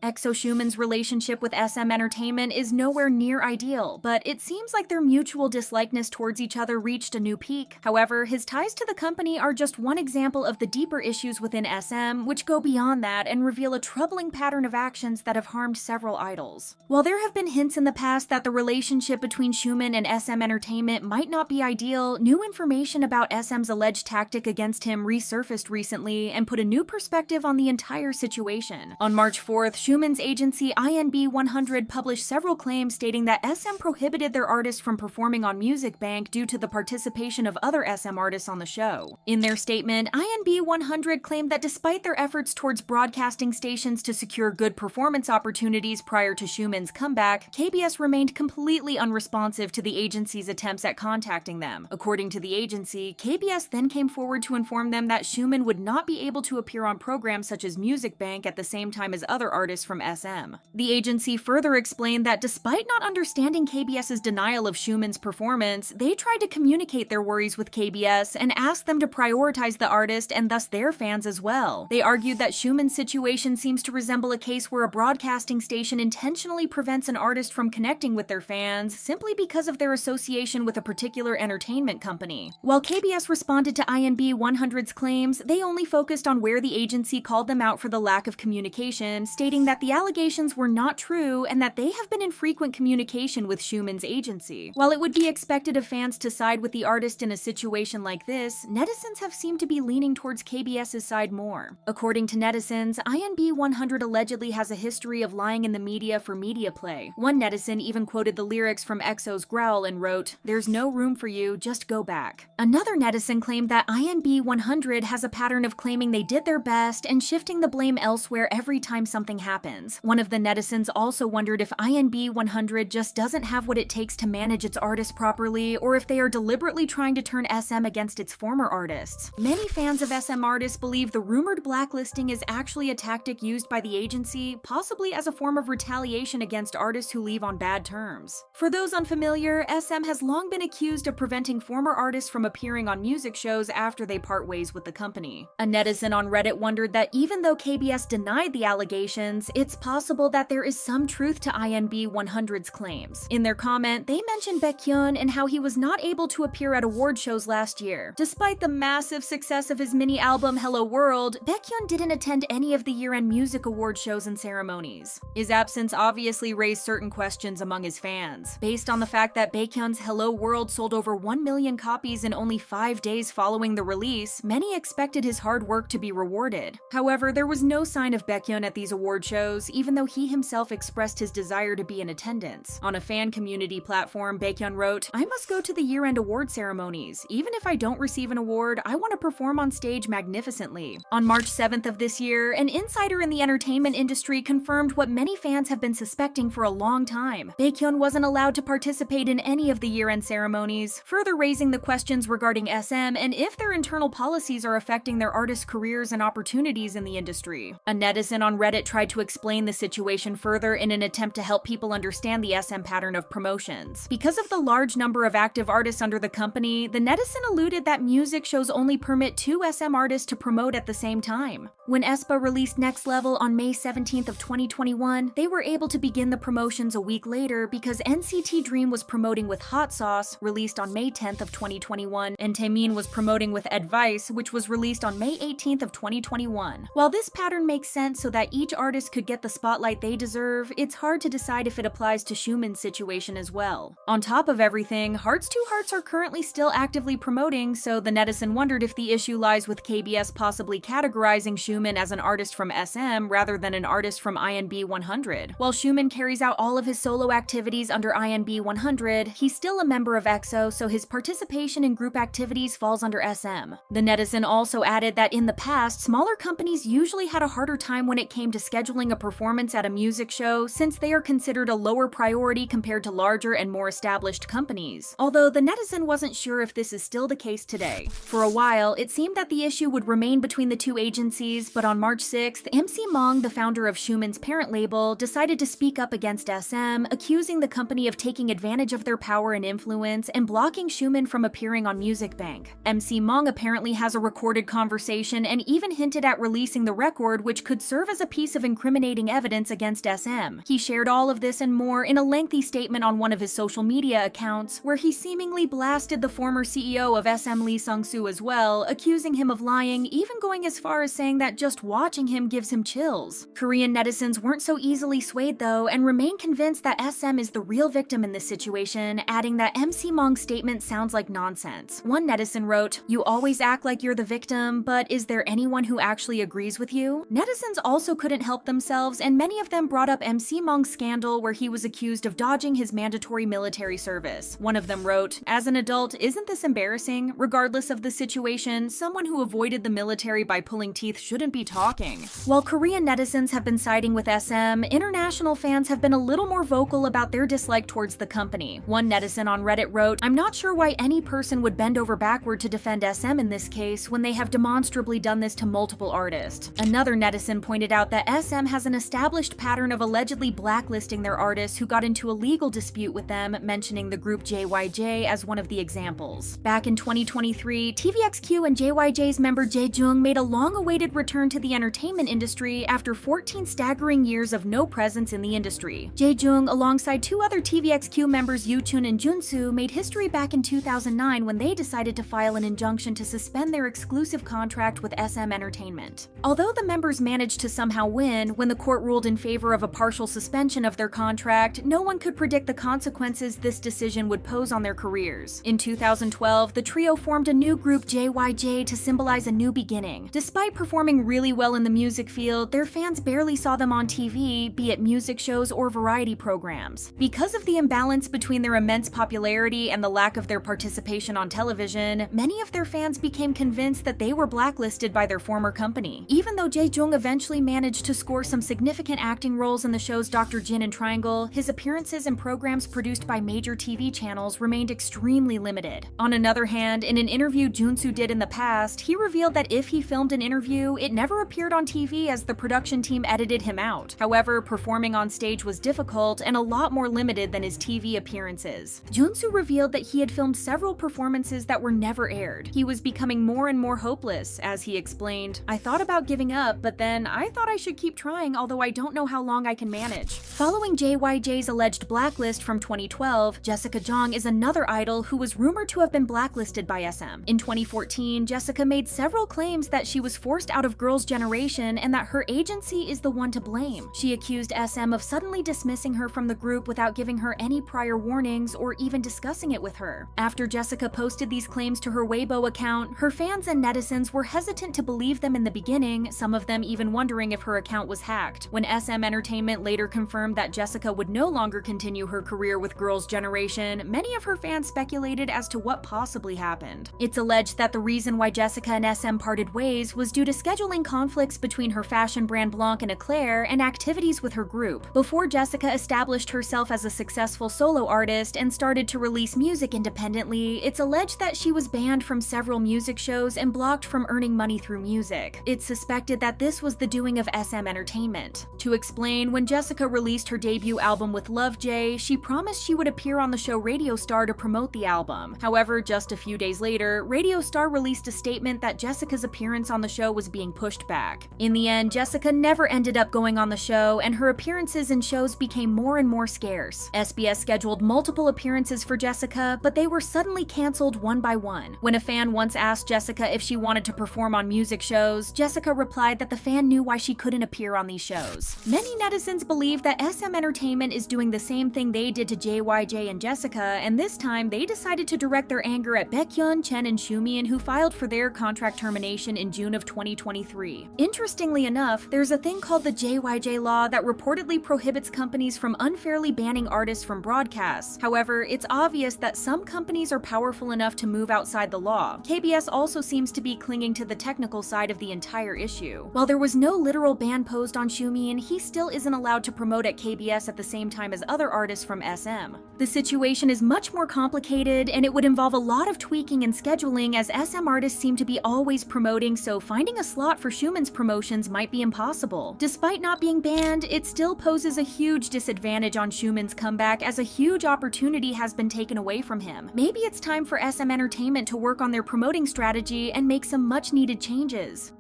EXO Xiumin's relationship with SM Entertainment is nowhere near ideal, but it seems like their mutual dislikeness towards each other reached a new peak. However, his ties to the company are just one example of the deeper issues within SM, which go beyond that and reveal a troubling pattern of actions that have harmed several idols. While there have been hints in the past that the relationship between Xiumin and SM Entertainment might not be ideal, new information about SM's alleged tactic against him resurfaced recently and put a new perspective on the entire situation. On March 4th, Xiumin's agency INB 100 published several claims stating that SM prohibited their artists from performing on Music Bank due to the participation of other SM artists on the show. In their statement, INB 100 claimed that despite their efforts towards broadcasting stations to secure good performance opportunities prior to Xiumin's comeback, KBS remained completely unresponsive to the agency's attempts at contacting them. According to the agency, KBS then came forward to inform them that Xiumin would not be able to appear on programs such as Music Bank at the same time as other artists from SM. The agency further explained that despite not understanding KBS's denial of Xiumin's performance, they tried to communicate their worries with KBS and asked them to prioritize the artist and thus their fans as well. They argued that Xiumin's situation seems to resemble a case where a broadcasting station intentionally prevents an artist from connecting with their fans simply because of their association with a particular entertainment company. While KBS responded to INB 100's claims, they only focused on where the agency called them out for the lack of communication, stating that the allegations were not true and that they have been in frequent communication with Xiumin's agency. While it would be expected of fans to side with the artist in a situation like this, netizens have seemed to be leaning towards KBS's side more. According to netizens, INB 100 allegedly has a history of lying in the media for media play. One netizen even quoted the lyrics from EXO's Growl and wrote, "There's no room for you, just go back." Another netizen claimed that INB 100 has a pattern of claiming they did their best and shifting the blame elsewhere every time something happens. One of the netizens also wondered if INB 100 just doesn't have what it takes to manage its artists properly, or if they are deliberately trying to turn SM against its former artists. Many fans of SM artists believe the rumored blacklisting is actually a tactic used by the agency, possibly as a form of retaliation against artists who leave on bad terms. For those unfamiliar, SM has long been accused of preventing former artists from appearing on music shows after they part ways with the company. A netizen on Reddit wondered that even though KBS denied the allegations, it's possible that there is some truth to INB 100's claims. In their comment, they mentioned Baekhyun and how he was not able to appear at award shows last year. Despite the massive success of his mini-album Hello World, Baekhyun didn't attend any of the year-end music award shows and ceremonies. His absence obviously raised certain questions among his fans. Based on the fact that Baekhyun's Hello World sold over 1 million copies in only 5 days following the release, many expected his hard work to be rewarded. However, there was no sign of Baekhyun at these award shows, even though he himself expressed his desire to be in attendance. On a fan community platform, Baekhyun wrote, "I must go to the year-end award ceremonies. Even if I don't receive an award, I want to perform on stage magnificently." On March 7th of this year, an insider in the entertainment industry confirmed what many fans have been suspecting for a long time. Baekhyun wasn't allowed to participate in any of the year-end ceremonies, further raising the questions regarding SM and if their internal policies are affecting their artists' careers and opportunities in the industry. A netizen on Reddit tried to explain the situation further in an attempt to help people understand the SM pattern of promotions. Because of the large number of active artists under the company, the netizen alluded that music shows only permit 2 SM artists to promote at the same time. When aespa released Next Level on May 17th of 2021, they were able to begin the promotions a week later because NCT Dream was promoting with Hot Sauce, released on May 10th of 2021, and Taemin was promoting with Advice, which was released on May 18th of 2021. While this pattern makes sense so that each artist could get the spotlight they deserve, it's hard to decide if it applies to Xiumin's situation as well. On top of everything, Hearts to Hearts are currently still actively promoting, so the netizen wondered if the issue lies with KBS possibly categorizing Xiumin as an artist from SM rather than an artist from INB 100. While Xiumin carries out all of his solo activities under INB 100, he's still a member of EXO, so his participation in group activities falls under SM. The netizen also added that in the past, smaller companies usually had a harder time when it came to scheduling a performance at a music show since they are considered a lower priority compared to larger and more established companies. Although the netizen wasn't sure if this is still the case today. For a while, it seemed that the issue would remain between the two agencies, but on March 6th, MC Mong, the founder of Xiumin's parent label, decided to speak up against SM, accusing the company of taking advantage of their power and influence and blocking Xiumin from appearing on Music Bank. MC Mong apparently has a recorded conversation and even hinted at releasing the record, which could serve as a piece of incriminating incriminating evidence against SM. He shared all of this and more in a lengthy statement on one of his social media accounts, where he seemingly blasted the former CEO of SM Lee Sung-soo as well, accusing him of lying, even going as far as saying that just watching him gives him chills. Korean netizens weren't so easily swayed though, and remain convinced that SM is the real victim in this situation, adding that MC Mong's statement sounds like nonsense. One netizen wrote, "You always act like you're the victim, but is there anyone who actually agrees with you?" Netizens also couldn't help themselves, and many of them brought up MC Mong's scandal where he was accused of dodging his mandatory military service. One of them wrote, "As an adult, isn't this embarrassing? Regardless of the situation, someone who avoided the military by pulling teeth shouldn't be talking." While Korean netizens have been siding with SM, international fans have been a little more vocal about their dislike towards the company. One netizen on Reddit wrote, "I'm not sure why any person would bend over backward to defend SM in this case when they have demonstrably done this to multiple artists." Another netizen pointed out that SM has an established pattern of allegedly blacklisting their artists who got into a legal dispute with them, mentioning the group JYJ as one of the examples. Back in 2023, TVXQ and JYJ's member Jung made a long-awaited return to the entertainment industry after 14 staggering years of no presence in the industry. Jung, alongside two other TVXQ members Yoo-chun and Junsu, made history back in 2009 when they decided to file an injunction to suspend their exclusive contract with SM Entertainment. Although the members managed to somehow win, when the court ruled in favor of a partial suspension of their contract, no one could predict the consequences this decision would pose on their careers. In 2012, the trio formed a new group JYJ to symbolize a new beginning. Despite performing really well in the music field, their fans barely saw them on TV, be it music shows or variety programs. Because of the imbalance between their immense popularity and the lack of their participation on television, many of their fans became convinced that they were blacklisted by their former company. Even though Jung eventually managed to score some significant acting roles in the shows Dr. Jin and Triangle, his appearances in programs produced by major TV channels remained extremely limited. On another hand, in an interview Junsu did in the past, he revealed that if he filmed an interview, it never appeared on TV as the production team edited him out. However, performing on stage was difficult and a lot more limited than his TV appearances. Junsu revealed that he had filmed several performances that were never aired. He was becoming more and more hopeless, as he explained, "I thought about giving up, but then I thought I should keep trying, although I don't know how long I can manage." Following JYJ's alleged blacklist from 2012, Jessica Jung is another idol who was rumored to have been blacklisted by SM. In 2014, Jessica made several claims that she was forced out of Girls' Generation and that her agency is the one to blame. She accused SM of suddenly dismissing her from the group without giving her any prior warnings or even discussing it with her. After Jessica posted these claims to her Weibo account, her fans and netizens were hesitant to believe them in the beginning, some of them even wondering if her account was hacked. When SM Entertainment later confirmed that Jessica would no longer continue her career with Girls' Generation, many of her fans speculated as to what possibly happened. It's alleged that the reason why Jessica and SM parted ways was due to scheduling conflicts between her fashion brand Blanc and Eclair and activities with her group. Before Jessica established herself as a successful solo artist and started to release music independently, it's alleged that she was banned from several music shows and blocked from earning money through music. It's suspected that this was the doing of SM Entertainment. To explain, when Jessica released her debut album with Love J, she promised she would appear on the show Radio Star to promote the album. However, just a few days later, Radio Star released a statement that Jessica's appearance on the show was being pushed back. In the end, Jessica never ended up going on the show, and her appearances in shows became more and more scarce. SBS scheduled multiple appearances for Jessica, but they were suddenly canceled one by one. When a fan once asked Jessica if she wanted to perform on music shows, Jessica replied that the fan knew why she couldn't appear on these shows. Many netizens believe that SM Entertainment is doing the same thing they did to JYJ and Jessica, and this time they decided to direct their anger at Baekhyun, Chen, and Xiumin, who filed for their contract termination in June of 2023. Interestingly enough, there's a thing called the JYJ law that reportedly prohibits companies from unfairly banning artists from broadcasts. However, it's obvious that some companies are powerful enough to move outside the law. KBS also seems to be clinging to the technical side of the entire issue. While there was no literal ban posed on Xiumin, he still isn't allowed to promote at KBS at the same time as other artists from SM. The situation is much more complicated, and it would involve a lot of tweaking and scheduling, as SM artists seem to be always promoting, so finding a slot for Xiumin's promotions might be impossible. Despite not being banned, it still poses a huge disadvantage on Xiumin's comeback, as a huge opportunity has been taken away from him. Maybe it's time for SM Entertainment to work on their promoting strategy and make some much needed changes.